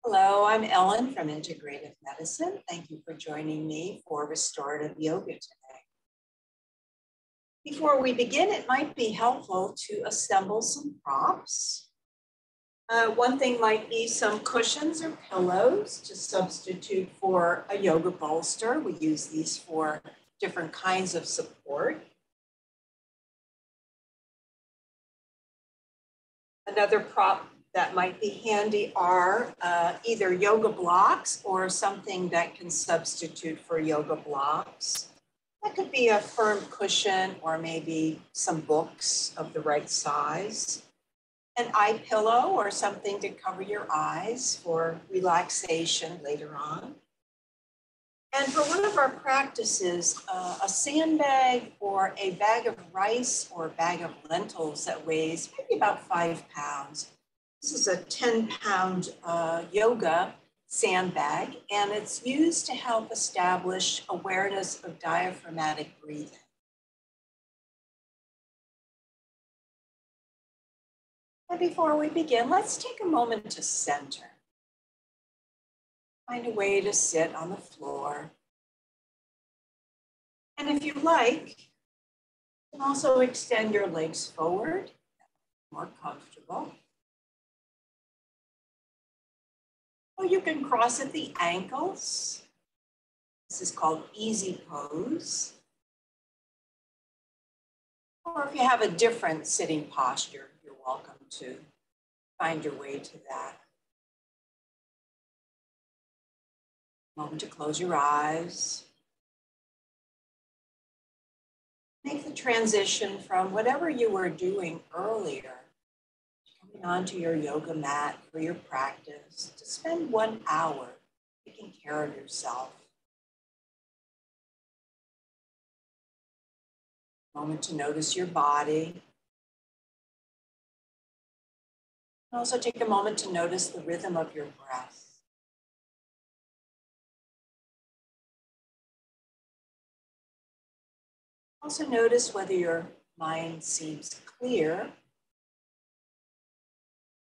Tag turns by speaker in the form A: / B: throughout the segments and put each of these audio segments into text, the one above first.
A: Hello, I'm Ellen from Integrative Medicine. Thank you for joining me for restorative yoga today. Before we begin, it might be helpful to assemble some props. One thing might be some cushions or pillows to substitute for a yoga bolster. We use these for different kinds of support. Another prop that might be handy are either yoga blocks or something that can substitute for yoga blocks. That could be a firm cushion or maybe some books of the right size. An eye pillow or something to cover your eyes for relaxation later on. And for one of our practices, a sandbag or a bag of rice or a bag of lentils that weighs maybe about 5 pounds. This is a 10-pound yoga sandbag, and it's used to help establish awareness of diaphragmatic breathing. And before we begin, let's take a moment to center. Find a way to sit on the floor. And if you like, you can also extend your legs forward, more comfortable. Or you can cross at the ankles. This is called easy pose. Or if you have a different sitting posture, you're welcome to find your way to that. Moment to close your eyes. Make the transition from whatever you were doing earlier, coming onto your yoga mat for your practice, to spend 1 hour taking care of yourself. Moment to notice your body. Also take a moment to notice the rhythm of your breath. Also notice whether your mind seems clear,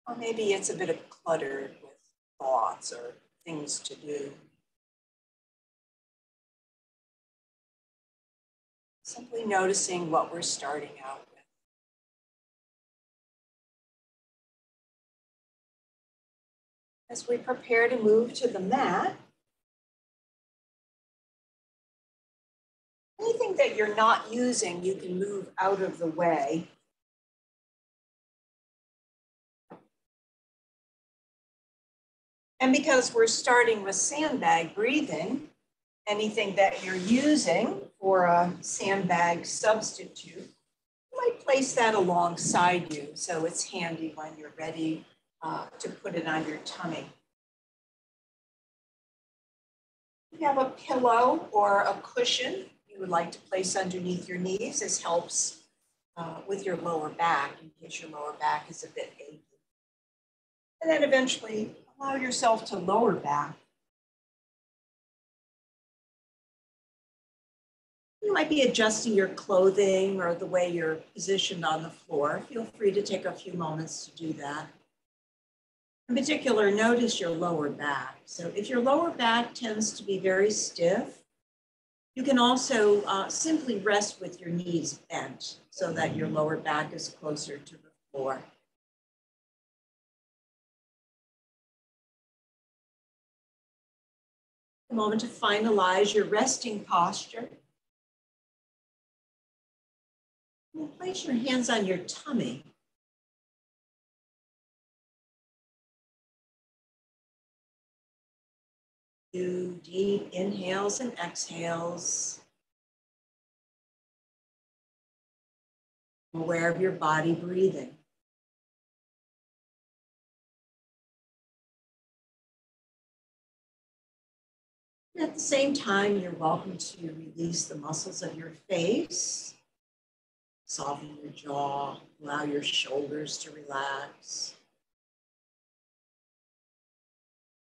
A: or maybe it's a bit cluttered with thoughts or things to do. Simply noticing what we're starting out with. As we prepare to move to the mat, anything that you're not using, you can move out of the way. And because we're starting with sandbag breathing, anything that you're using for a sandbag substitute, you might place that alongside you so it's handy when you're ready to put it on your tummy. If you have a pillow or a cushion you would like to place underneath your knees, this helps with your lower back in case your lower back is a bit achy. And then eventually allow yourself to lower back. You might be adjusting your clothing or the way you're positioned on the floor. Feel free to take a few moments to do that. In particular, notice your lower back. So if your lower back tends to be very stiff, you can also simply rest with your knees bent so that your lower back is closer to the floor. A moment to finalize your resting posture. And place your hands on your tummy. Do deep inhales and exhales. Aware of your body breathing. And at the same time, you're welcome to release the muscles of your face. Soften your jaw, allow your shoulders to relax.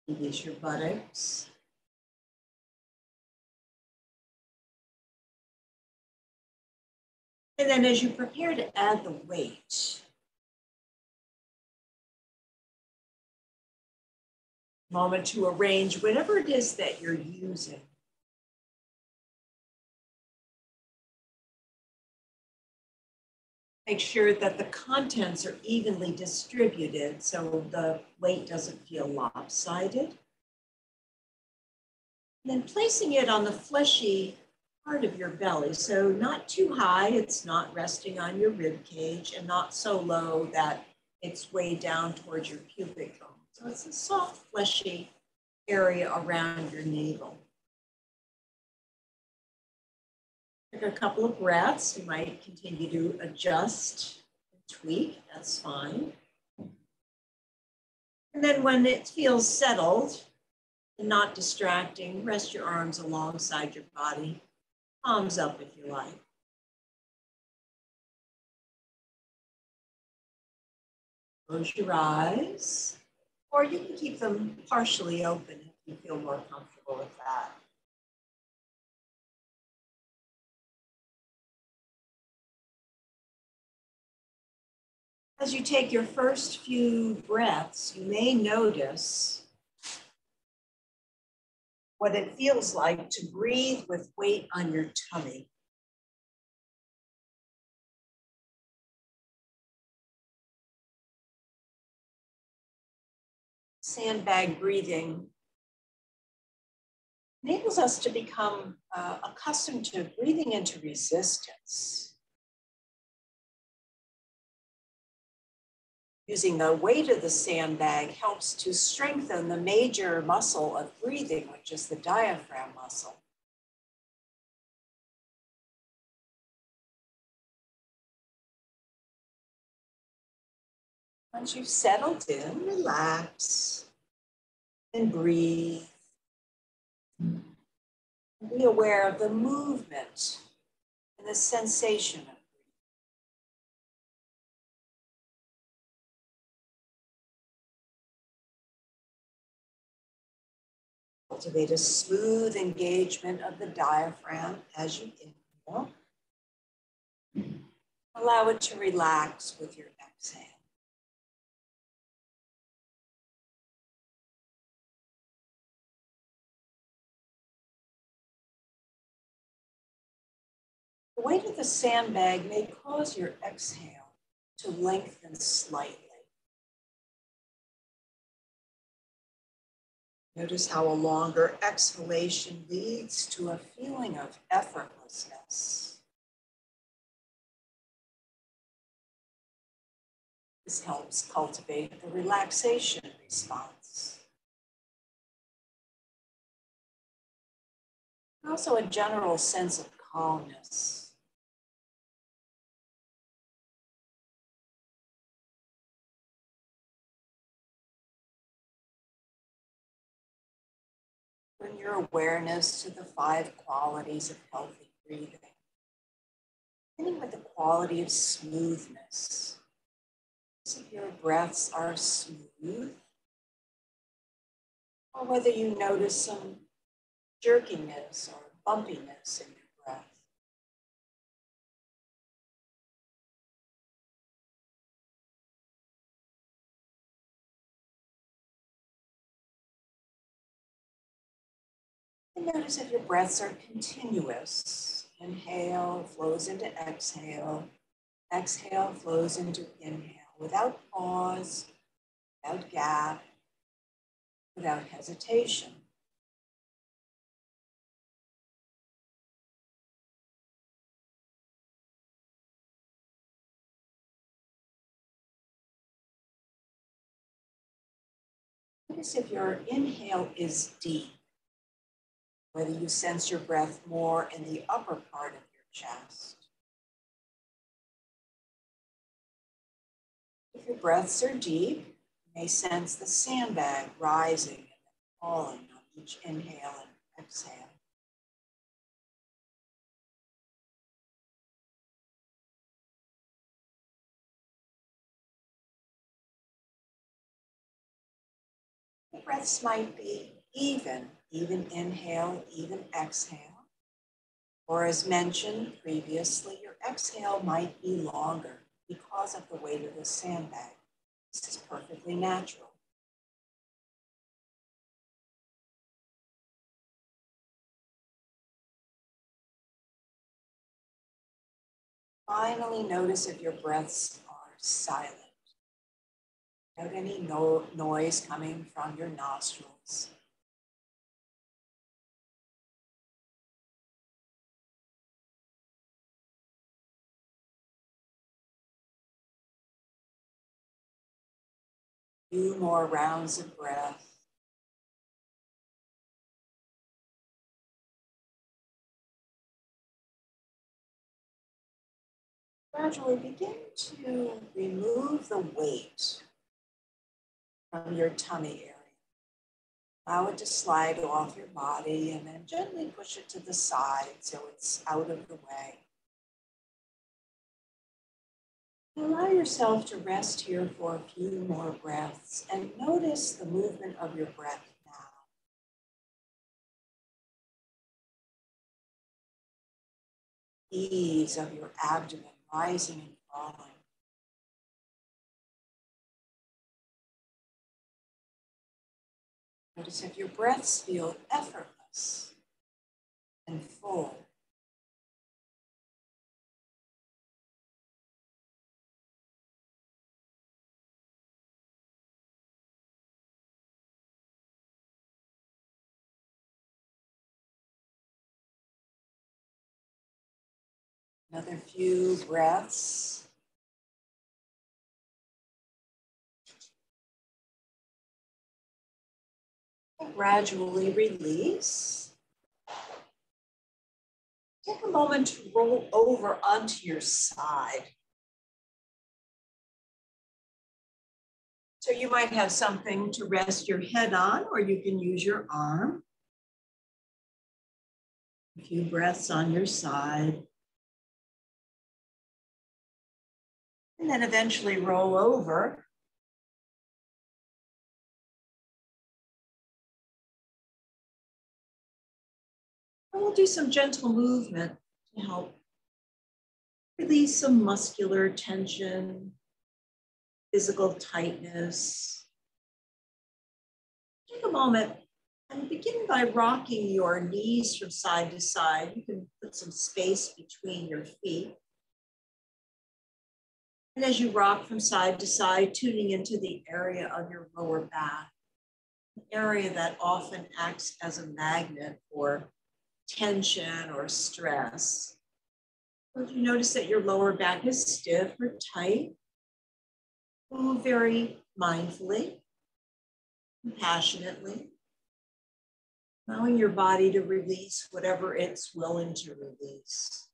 A: Release your buttocks. And then as you prepare to add the weight, Moment to arrange whatever it is that you're using. Make sure that the contents are evenly distributed so the weight doesn't feel lopsided. And then placing it on the fleshy part of your belly. So not too high, it's not resting on your rib cage, and not so low that it's way down towards your pubic bone. So it's a soft, fleshy area around your navel. Take a couple of breaths. You might continue to adjust and tweak, that's fine. And then when it feels settled and not distracting, rest your arms alongside your body, palms up if you like. Close your eyes, or you can keep them partially open if you feel more comfortable with that. As you take your first few breaths, you may notice what it feels like to breathe with weight on your tummy. Sandbag breathing enables us to become accustomed to breathing into resistance. Using the weight of the sandbag helps to strengthen the major muscle of breathing, which is the diaphragm muscle. Once you've settled in, relax and breathe. Be aware of the movement and the sensation of breathing. Cultivate a smooth engagement of the diaphragm as you inhale. Allow it to relax with your exhale. The weight of the sandbag may cause your exhale to lengthen slightly. Notice how a longer exhalation leads to a feeling of effortlessness. This helps cultivate the relaxation response. And also a general sense of calmness. Bring your awareness to the 5 qualities of healthy breathing. Beginning with the quality of smoothness. So if your breaths are smooth, or whether you notice some jerkiness or bumpiness in your breath. And notice if your breaths are continuous. Inhale flows into exhale. Exhale flows into inhale without pause, without gap, without hesitation. Notice if your inhale is deep, whether you sense your breath more in the upper part of your chest. If your breaths are deep, you may sense the sandbag rising and falling on each inhale and exhale. The breaths might be even inhale, even exhale. Or as mentioned previously, your exhale might be longer because of the weight of the sandbag. This is perfectly natural. Finally, notice if your breaths are silent, without any noise coming from your nostrils. Few more rounds of breath. Gradually begin to remove the weight from your tummy area. Allow it to slide off your body and then gently push it to the side so it's out of the way. Allow yourself to rest here for a few more breaths and notice the movement of your breath now. Ease of your abdomen rising and falling. Notice if your breaths feel effortless and full. Another few breaths. And gradually release. Take a moment to roll over onto your side. So you might have something to rest your head on, or you can use your arm. A few breaths on your side. And then eventually roll over. And we'll do some gentle movement to help release some muscular tension, physical tightness. Take a moment and begin by rocking your knees from side to side. You can put some space between your feet. And as you rock from side to side, tuning into the area of your lower back, an area that often acts as a magnet for tension or stress. So if you notice that your lower back is stiff or tight, move very mindfully, compassionately, allowing your body to release whatever it's willing to release.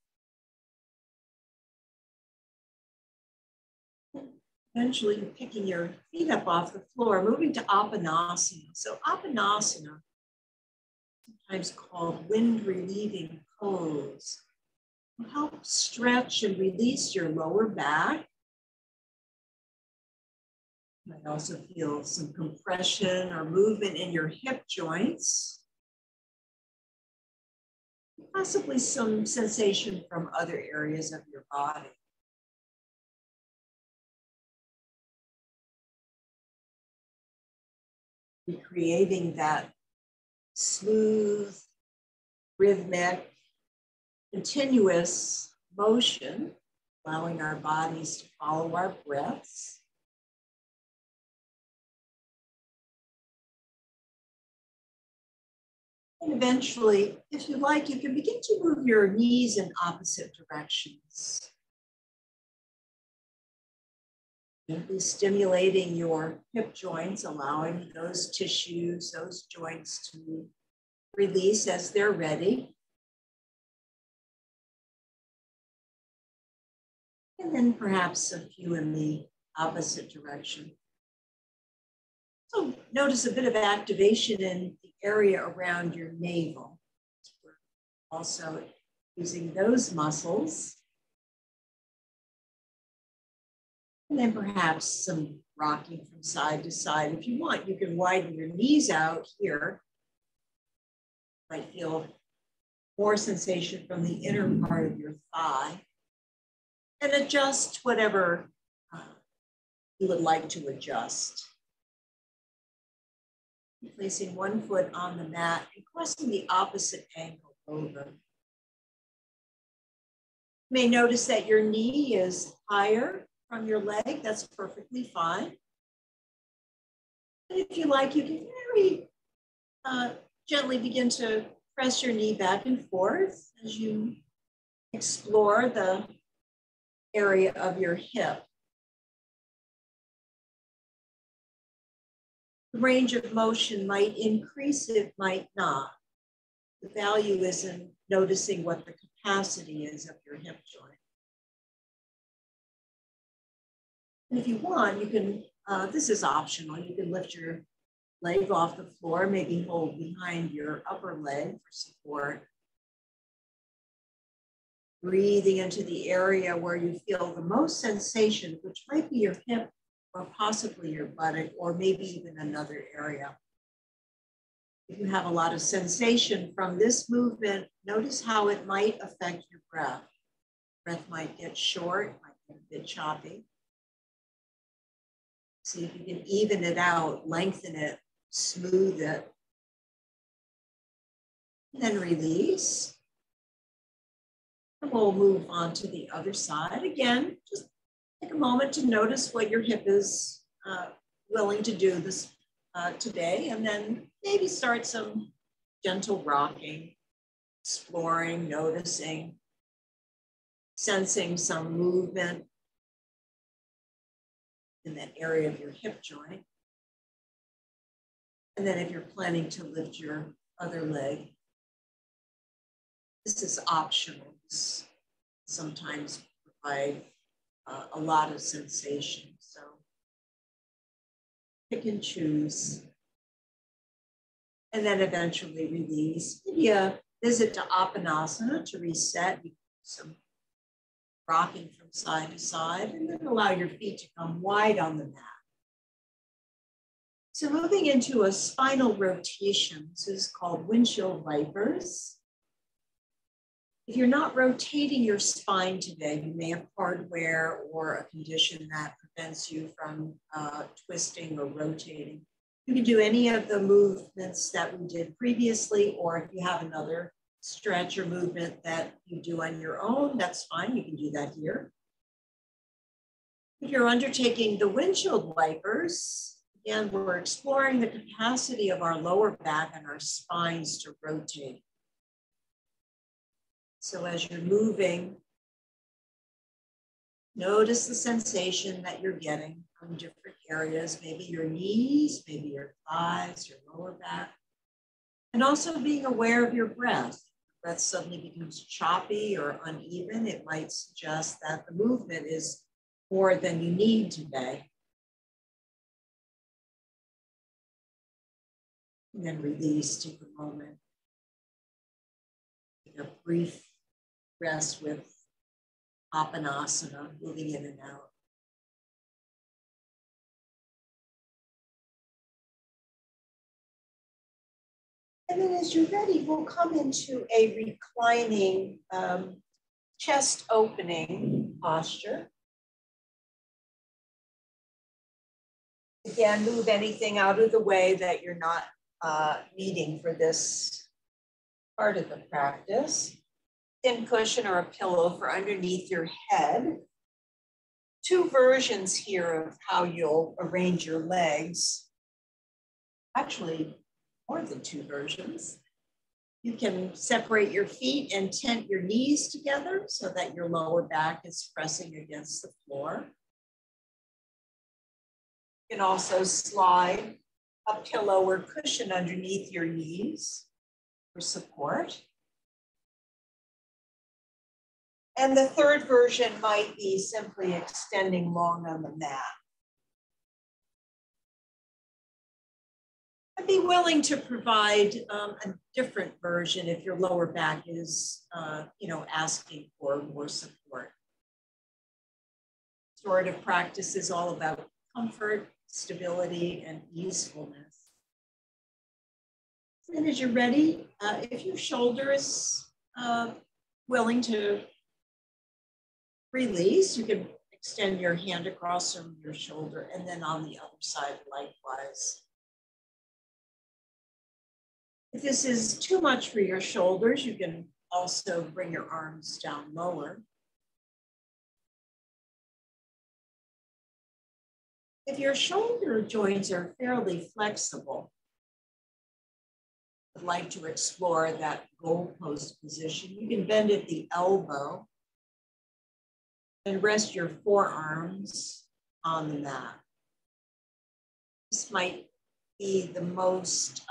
A: Eventually picking your feet up off the floor, moving to Abanasana. So Abanasana, sometimes called wind relieving pose, will help stretch and release your lower back. You might also feel some compression or movement in your hip joints. Possibly some sensation from other areas of your body. Recreating that smooth, rhythmic, continuous motion, allowing our bodies to follow our breaths. And eventually, if you like, you can begin to move your knees in opposite directions. Gently stimulating your hip joints, allowing those tissues, those joints to release as they're ready. And then perhaps a few in the opposite direction. So notice a bit of activation in the area around your navel. We're also using those muscles. And then perhaps some rocking from side to side. If you want, you can widen your knees out here. You might feel more sensation from the inner part of your thigh. And adjust whatever you would like to adjust. Placing one foot on the mat and crossing the opposite ankle over. You may notice that your knee is higher from your leg. That's perfectly fine. And if you like, you can very gently begin to press your knee back and forth as you explore the area of your hip. The range of motion might increase, it might not. The value is in noticing what the capacity is of your hip joint. And if you want, you can, this is optional, you can lift your leg off the floor, maybe hold behind your upper leg for support. Breathing into the area where you feel the most sensation, which might be your hip or possibly your buttock, or maybe even another area. If you have a lot of sensation from this movement, notice how it might affect your breath. Breath might get short, might get a bit choppy. See if you can even it out, lengthen it, smooth it. And then release. And we'll move on to the other side. Again, just take a moment to notice what your hip is willing to do this today, and then maybe start some gentle rocking, exploring, noticing, sensing some movement in that area of your hip joint. And then if you're planning to lift your other leg, this is optional. This sometimes provide a lot of sensation. So pick and choose. And then eventually release. Maybe a visit to Abanasana to reset. You do some rocking from side to side, and then allow your feet to come wide on the mat. So moving into a spinal rotation. This is called windshield wipers. If you're not rotating your spine today, you may have hardware or a condition that prevents you from twisting or rotating. You can do any of the movements that we did previously, or if you have another stretch or movement that you do on your own, that's fine, you can do that here. If you're undertaking the windshield wipers, again, we're exploring the capacity of our lower back and our spines to rotate. So as you're moving, notice the sensation that you're getting from different areas, maybe your knees, maybe your thighs, your lower back, and also being aware of your breath. If the breath suddenly becomes choppy or uneven, it might suggest that the movement is more than you need today. And then release, take a moment. Take a brief rest with Abanasana, moving in and out. And then as you're ready, we'll come into a reclining chest opening posture. Again, move anything out of the way that you're not needing for this part of the practice. Thin cushion or a pillow for underneath your head. Two versions here of how you'll arrange your legs. Actually, more than two versions. You can separate your feet and tent your knees together so that your lower back is pressing against the floor. You can also slide a pillow or cushion underneath your knees for support. And the third version might be simply extending long on the mat. I'd be willing to provide a different version if your lower back is, asking for more support. Restorative practice is all about comfort, stability, and easefulness. And as you're ready, if your shoulder is willing to release, you can extend your hand across from your shoulder, and then on the other side likewise. If this is too much for your shoulders, you can also bring your arms down lower. If your shoulder joints are fairly flexible, I'd like to explore that goalpost position. You can bend at the elbow and rest your forearms on the mat. This might be the most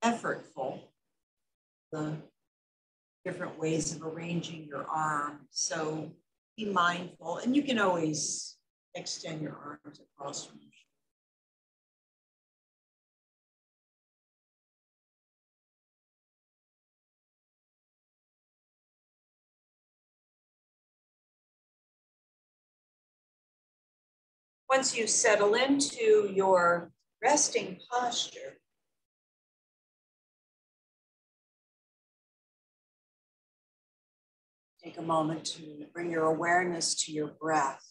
A: effortful, the different ways of arranging your arm. So be mindful, and you can always extend your arms across from you. Once you settle into your resting posture, take a moment to bring your awareness to your breath.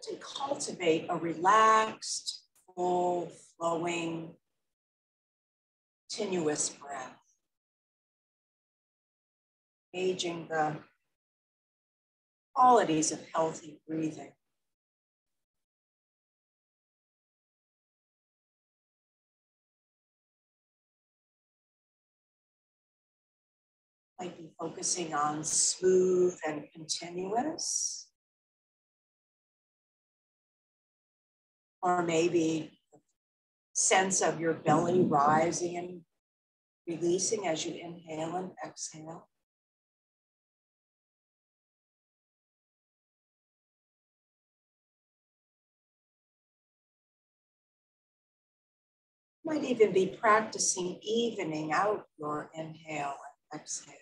A: To cultivate a relaxed, full, flowing, continuous breath. Gauging the qualities of healthy breathing. Might be focusing on smooth and continuous. Or maybe the sense of your belly rising and releasing as you inhale and exhale. Might even be practicing evening out your inhale and exhale.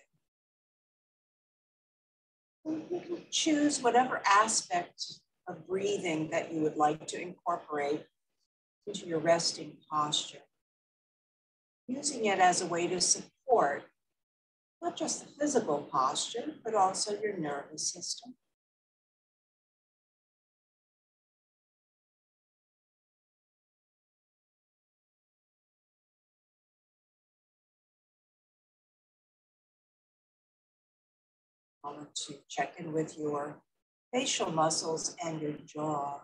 A: You can choose whatever aspect of breathing that you would like to incorporate into your resting posture, using it as a way to support not just the physical posture, but also your nervous system. I want to check in with your facial muscles and your jaw.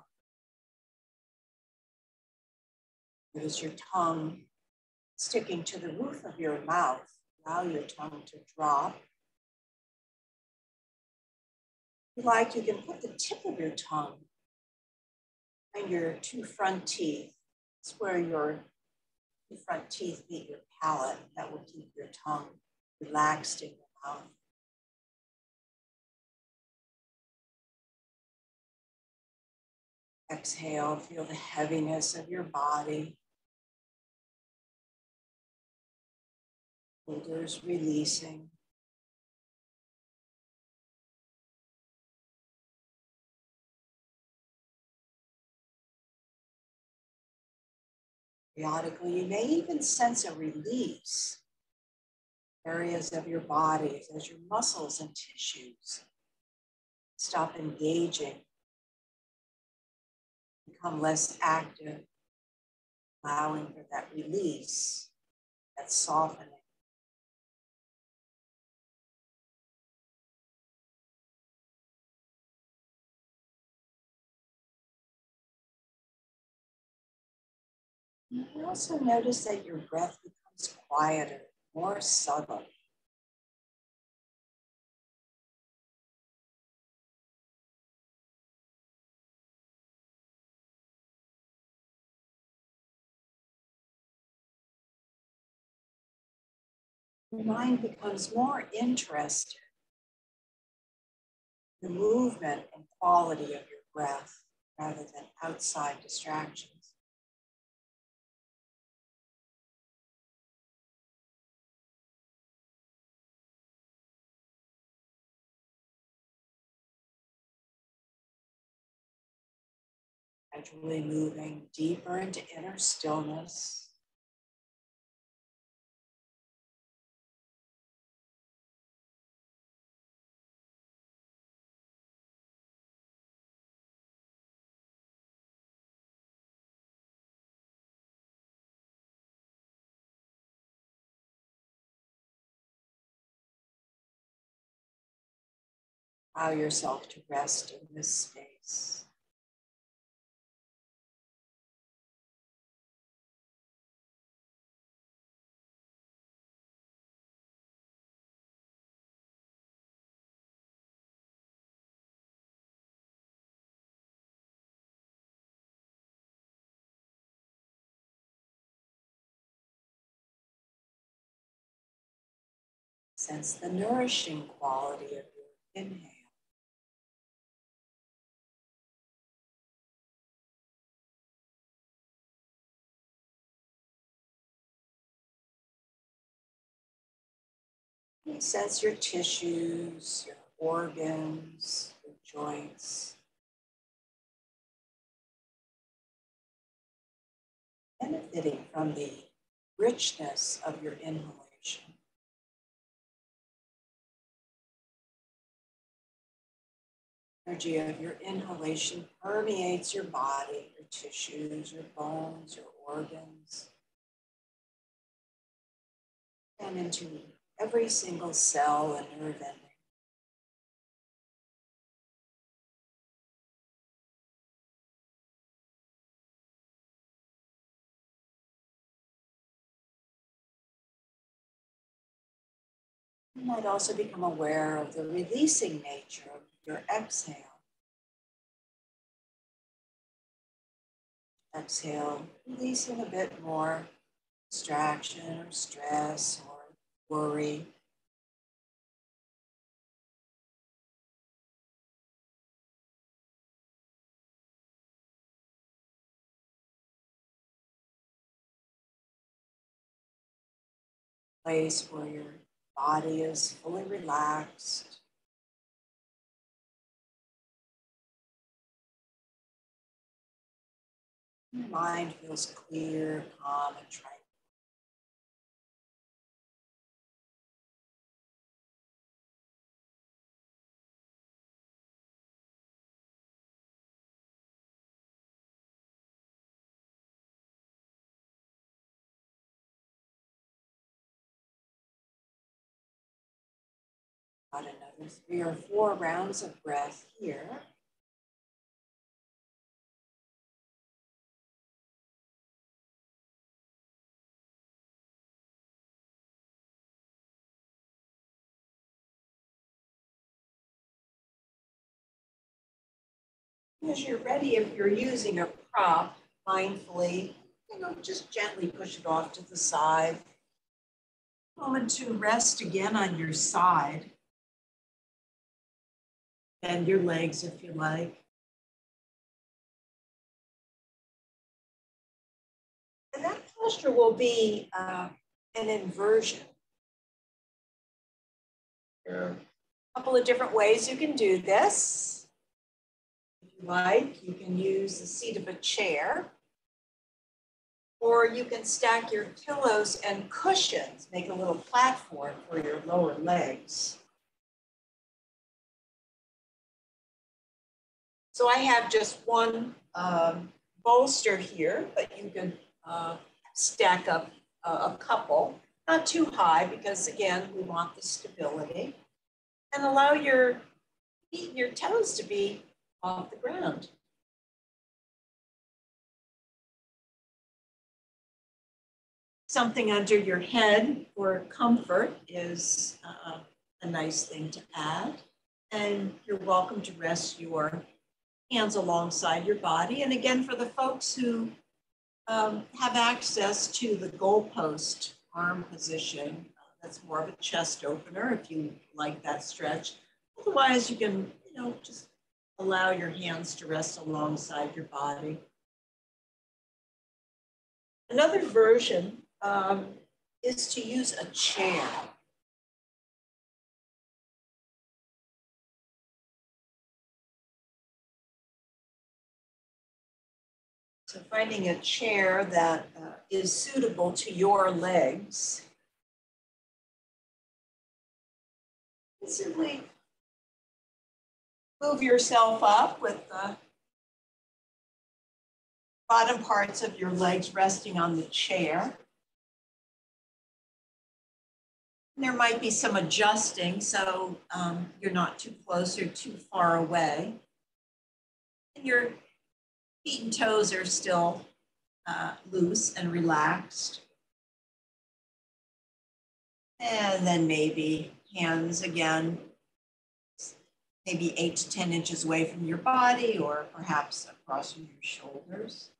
A: Notice your tongue sticking to the roof of your mouth. Allow your tongue to drop. If you like, you can put the tip of your tongue and your two front teeth. It's where your two front teeth meet your palate. That will keep your tongue relaxed in your mouth. Exhale, feel the heaviness of your body. Shoulders releasing. Periodically, you may even sense a release. Areas of your body as your muscles and tissues stop engaging, become less active, allowing for that release, that softening. You can also notice that your breath becomes quieter, more subtle. Your mind becomes more interested in the movement and quality of your breath rather than outside distractions. Gradually moving deeper into inner stillness. Allow yourself to rest in this space. Sense the nourishing quality of your inhale. You sense your tissues, your organs, your joints, benefiting from the richness of your inhalation. Energy of your inhalation permeates your body, your tissues, your bones, your organs, and into every single cell and nerve ending. You might also become aware of the releasing nature of your exhale. Exhale, releasing a bit more distraction or stress or worry. Place where your body is fully relaxed. Your mind feels clear, calm, and tranquil. About another 3 or 4 rounds of breath here. As you're ready, if you're using a prop, mindfully, just gently push it off to the side. Moment to rest again on your side. Bend your legs if you like. And that posture will be an inversion. There are a couple of different ways you can do this. If you like, you can use the seat of a chair, or you can stack your pillows and cushions, make a little platform for your lower legs. So I have just one bolster here, but you can stack up a couple, not too high, because again, we want the stability, and allow your feet and your toes to be off the ground. Something under your head for comfort is a nice thing to add. And you're welcome to rest your hands alongside your body. And again, for the folks who have access to the goalpost arm position, that's more of a chest opener if you like that stretch. Otherwise, you can, just allow your hands to rest alongside your body. Another version is to use a chair. So finding a chair that is suitable to your legs. And simply move yourself up with the bottom parts of your legs resting on the chair. There might be some adjusting, so you're not too close or too far away. And your feet and toes are still loose and relaxed. And then maybe hands again, maybe 8 to 10 inches away from your body, or perhaps across from your shoulders.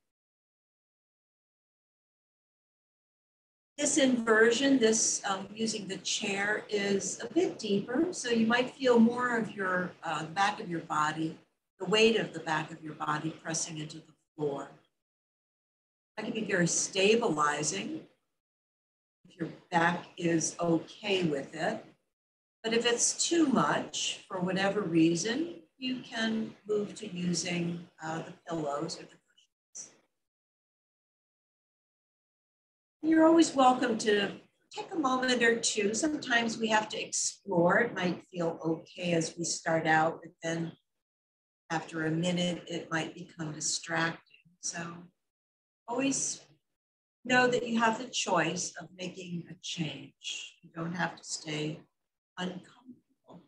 A: This inversion, this using the chair, is a bit deeper, so you might feel more of your back of your body, the weight of the back of your body pressing into the floor. That can be very stabilizing if your back is okay with it. But if it's too much, for whatever reason, you can move to using the pillows or the cushions. You're always welcome to take a moment or two. Sometimes we have to explore. It might feel okay as we start out, but then after a minute, it might become distracting. So always know that you have the choice of making a change. You don't have to stay uncomfortable.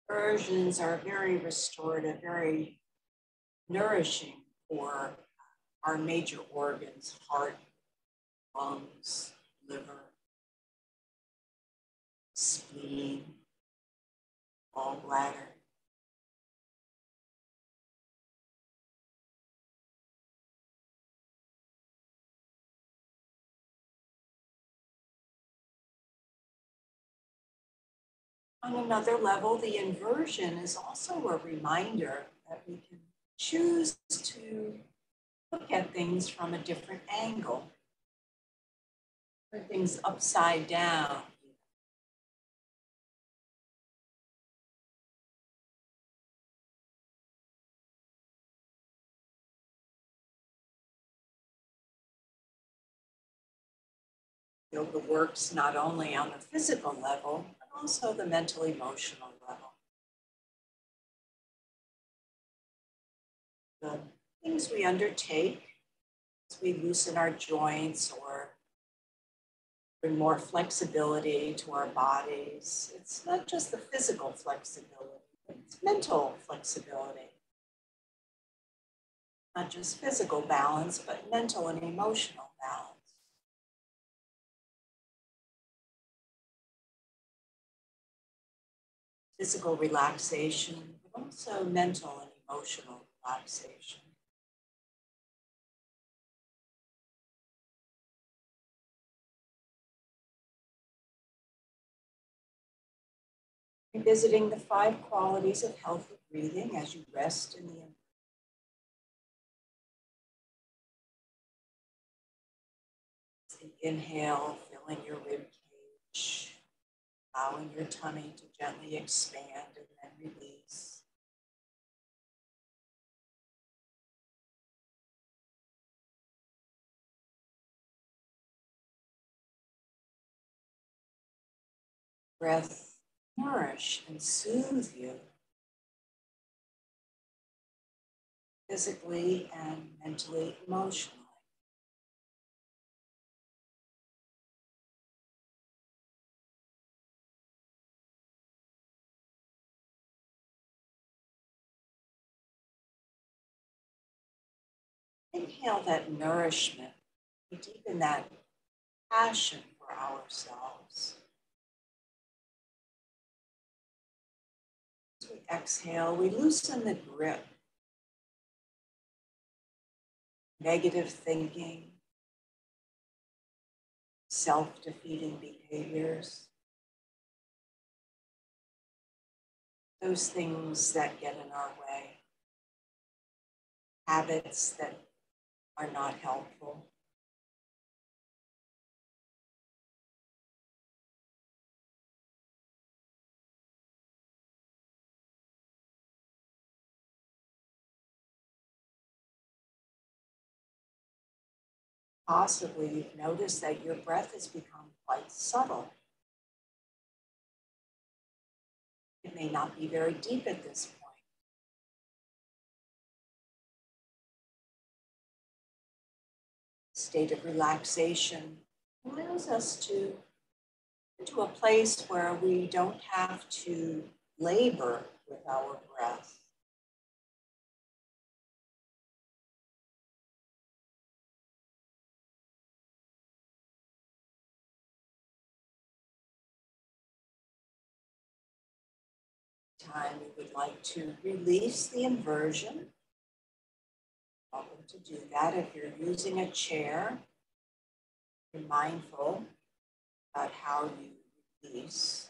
A: Inversions are very restorative, very nourishing for our major organs: heart, lungs, liver, spleen, gallbladder. On another level, the inversion is also a reminder that we can choose to look at things from a different angle, turn things upside down. Yoga works not only on the physical level, but also the mental, emotional level. The things we undertake as we loosen our joints or bring more flexibility to our bodies, it's not just the physical flexibility, it's mental flexibility. Not just physical balance, but mental and emotional balance. Physical relaxation, but also mental and emotional relaxation. Revisiting the 5 qualities of healthy breathing as you rest in the inhale, filling your rib cage, allowing your tummy to gently expand and then release. Breath nourish and soothe you physically and mentally, emotionally. Inhale that nourishment. We deepen that passion for ourselves. As we exhale, we loosen the grip. Negative thinking, self-defeating behaviors. those things that get in our way, habits that are not helpful. Possibly you've noticed that your breath has become quite subtle. It may not be very deep at this point. State of relaxation allows us to into a place where we don't have to labor with our breath. Time you would like to release the inversion. Welcome to do that. If you're using a chair, be mindful about how you release.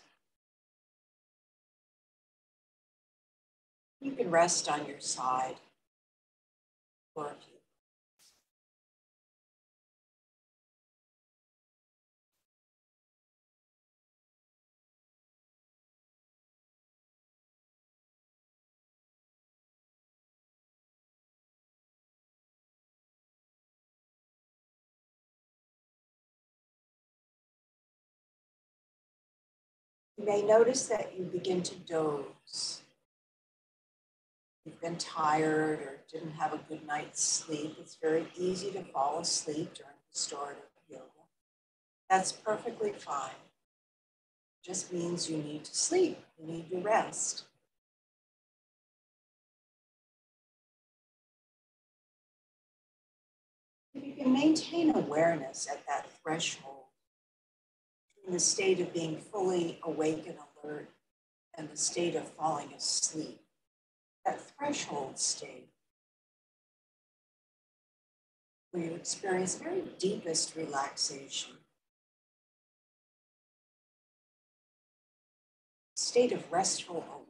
A: You can rest on your side for a few. You may notice that you begin to doze. You've been tired or didn't have a good night's sleep. It's very easy to fall asleep during restorative yoga. That's perfectly fine. It just means you need to sleep. You need to rest. If you can maintain awareness at that threshold, in the state of being fully awake and alert and the state of falling asleep, that threshold state where you experience very deepest relaxation, state of restful awareness.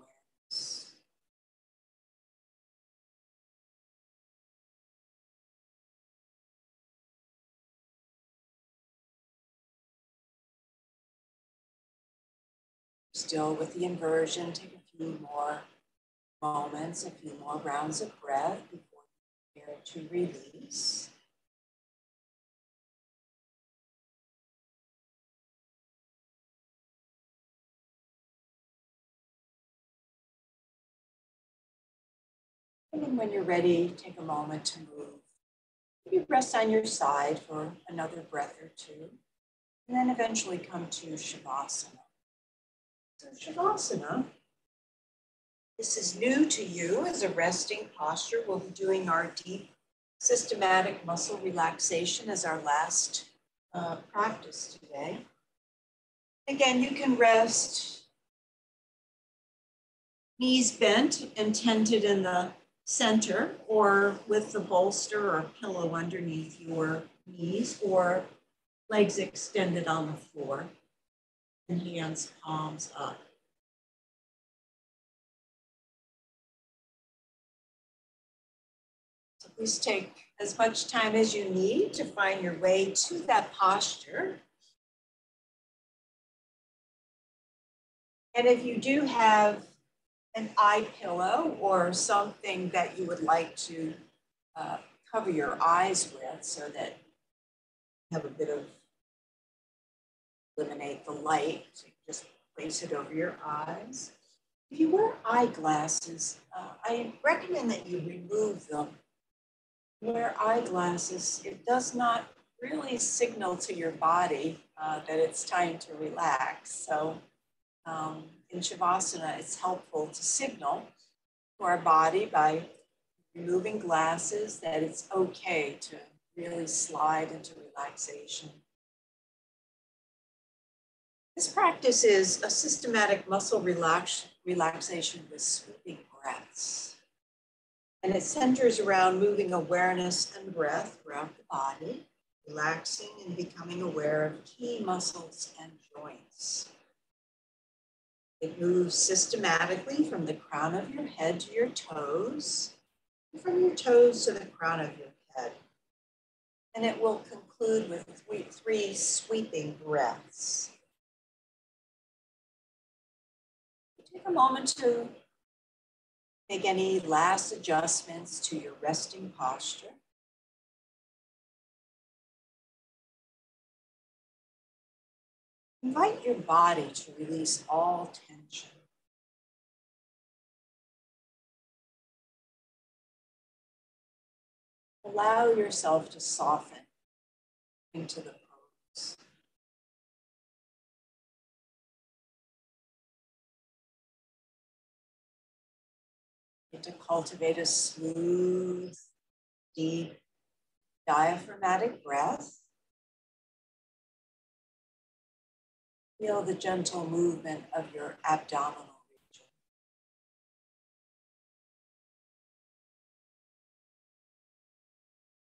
A: Still with the inversion, take a few more moments, a few more rounds of breath before you prepare to release. And then when you're ready, take a moment to move. Maybe rest on your side for another breath or two, and then eventually come to Shavasana. So Shavasana, this is new to you as a resting posture. We'll be doing our deep systematic muscle relaxation as our last practice today. Again, you can rest knees bent and tented in the center, or with the bolster or pillow underneath your knees, or legs extended on the floor and hands palms up. So please take as much time as you need to find your way to that posture. And if you do have an eye pillow or something that you would like to cover your eyes with so that you have a bit of, eliminate the light, so you just place it over your eyes. If you wear eyeglasses, I recommend that you remove them. Wear eyeglasses, it does not really signal to your body that it's time to relax. So in Shavasana, it's helpful to signal to our body by removing glasses that it's okay to really slide into relaxation. This practice is a systematic muscle relaxation with sweeping breaths. And it centers around moving awareness and breath throughout the body, relaxing and becoming aware of key muscles and joints. It moves systematically from the crown of your head to your toes, and from your toes to the crown of your head. And it will conclude with three sweeping breaths. Take a moment to make any last adjustments to your resting posture. Invite your body to release all tension. Allow yourself to soften into the pose. And to cultivate a smooth, deep, diaphragmatic breath. Feel the gentle movement of your abdominal region.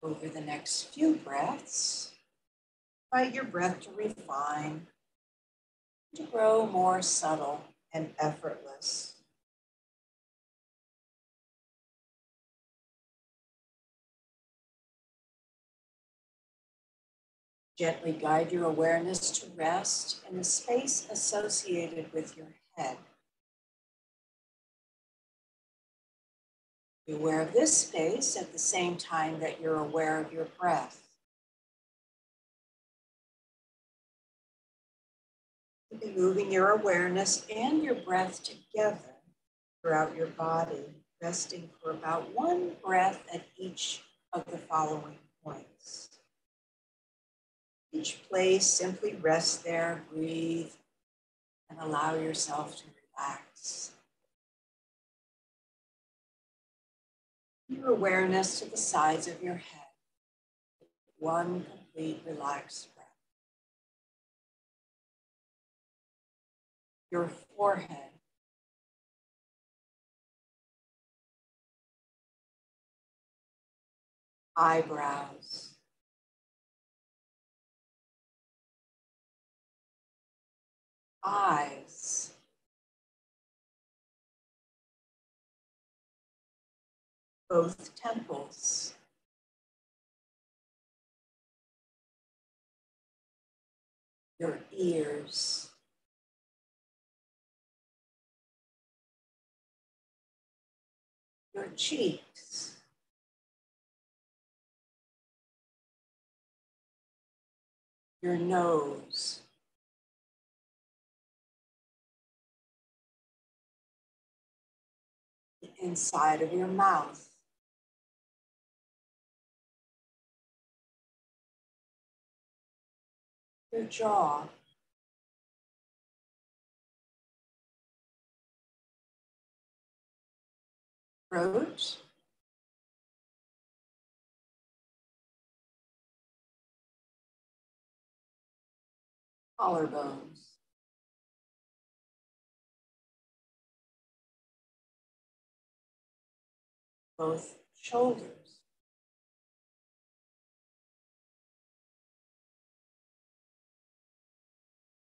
A: Over the next few breaths, invite your breath to refine, to grow more subtle and effortless. Gently guide your awareness to rest in the space associated with your head. Be aware of this space at the same time that you're aware of your breath. Be moving your awareness and your breath together throughout your body, resting for about one breath at each of the following points. Each place, simply rest there, breathe, and allow yourself to relax. Your awareness to the sides of your head. One complete relaxed breath. Your forehead. Eyebrows. Eyes. Both temples. Your ears. Your cheeks. Your nose. The inside of your mouth. Your jaw. Throat. Collarbones. Both shoulders.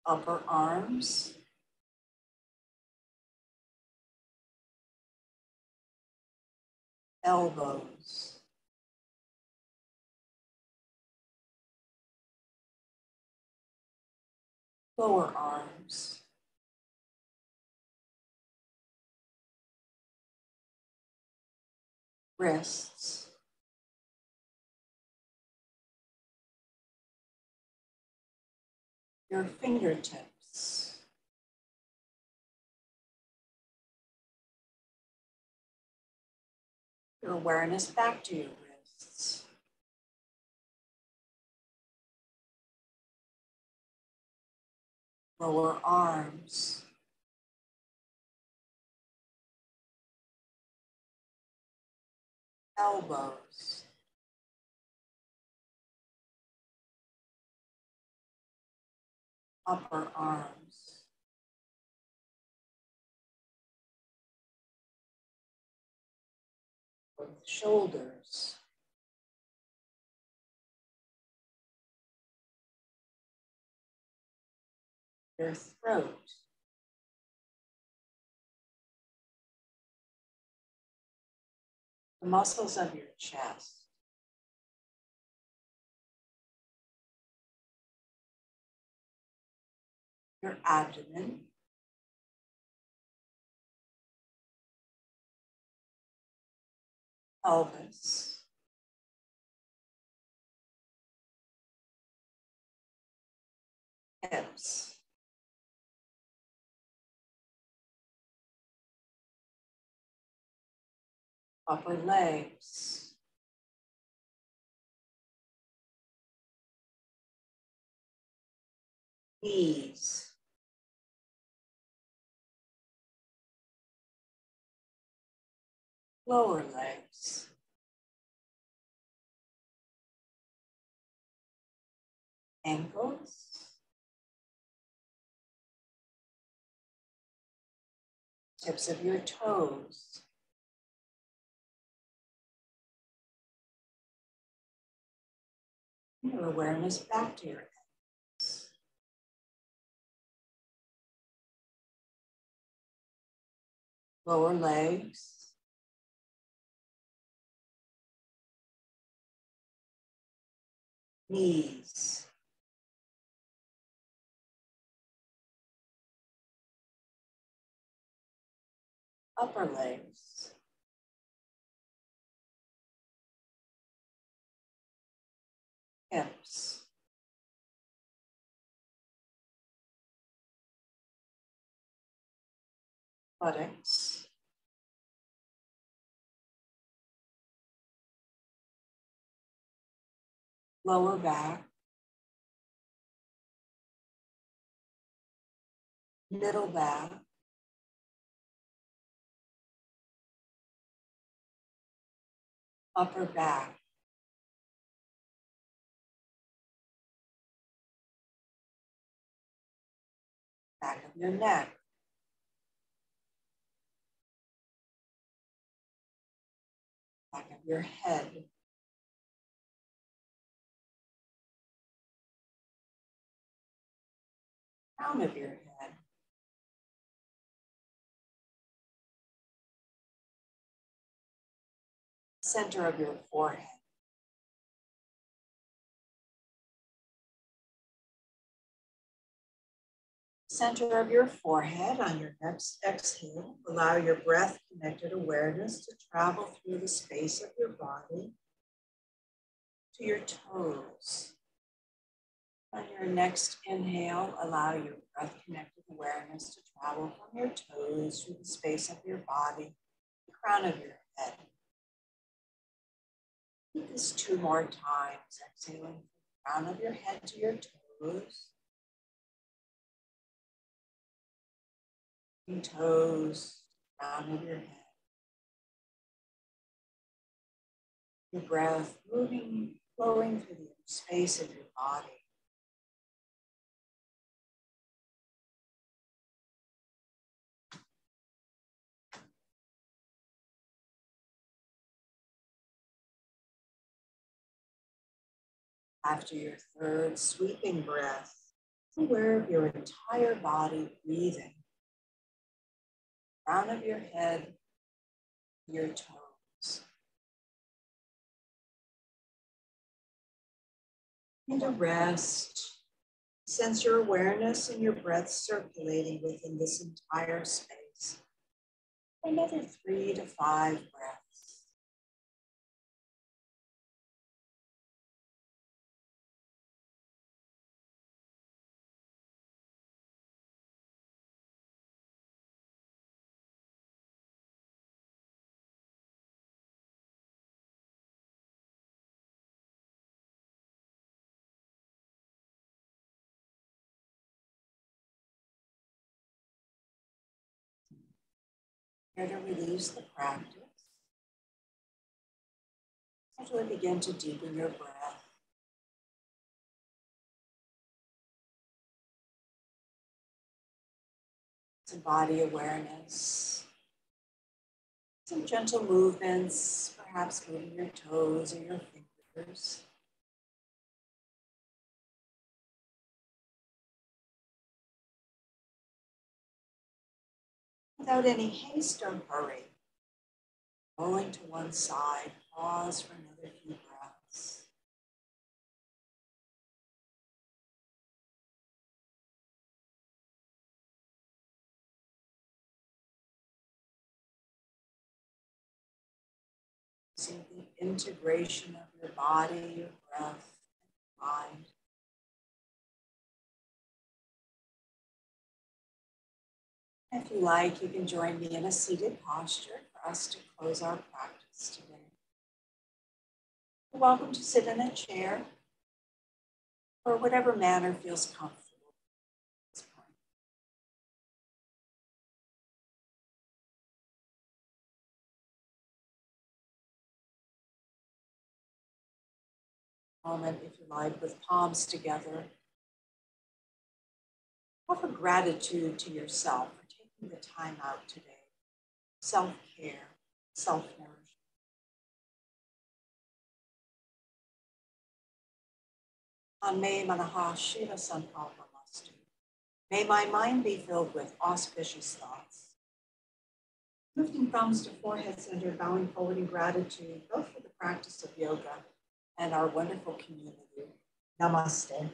A: Upper arms. Elbows. Lower arms. Wrists. Your fingertips. Your awareness back to your wrists. Lower arms. Elbows. Upper arms. Both shoulders. Your throat. the muscles of your chest, your abdomen, pelvis, hips, upper legs, knees, lower legs, ankles, tips of your toes, your awareness back to your ankles, lower legs, knees, upper legs, hips, buttocks, lower back, middle back, upper back, back of your neck, back of your head, crown of your head, center of your forehead, center of your forehead. On your next exhale, allow your breath-connected awareness to travel through the space of your body to your toes. On your next inhale, allow your breath-connected awareness to travel from your toes through the space of your body, the crown of your head. Do this 2 more times, exhaling from the crown of your head to your toes. Your toes, crown of your head. Your breath moving, flowing through the space of your body. After your third sweeping breath, aware of your entire body breathing. Crown of your head, your toes. And to rest, sense your awareness and your breath circulating within this entire space. Another 3 to 5 breaths. Here to release the practice. Gradually begin to deepen your breath. Some body awareness. Some gentle movements, perhaps moving your toes or your fingers. Without any haste or hurry. Rolling to one side, pause for another few breaths. See the integration of your body, your breath, and mind. If you like, you can join me in a seated posture for us to close our practice today. You're welcome to sit in a chair or whatever manner feels comfortable at this point. Moment, if you like, with palms together. Offer gratitude to yourself for taking the time out today. Self-care, self-nourishment. On May Manaha Shiva Sankalpamastu. May my mind be filled with auspicious thoughts. Lifting thumbs to forehead center, bowing forward in gratitude, both for the practice of yoga and our wonderful community. Namaste.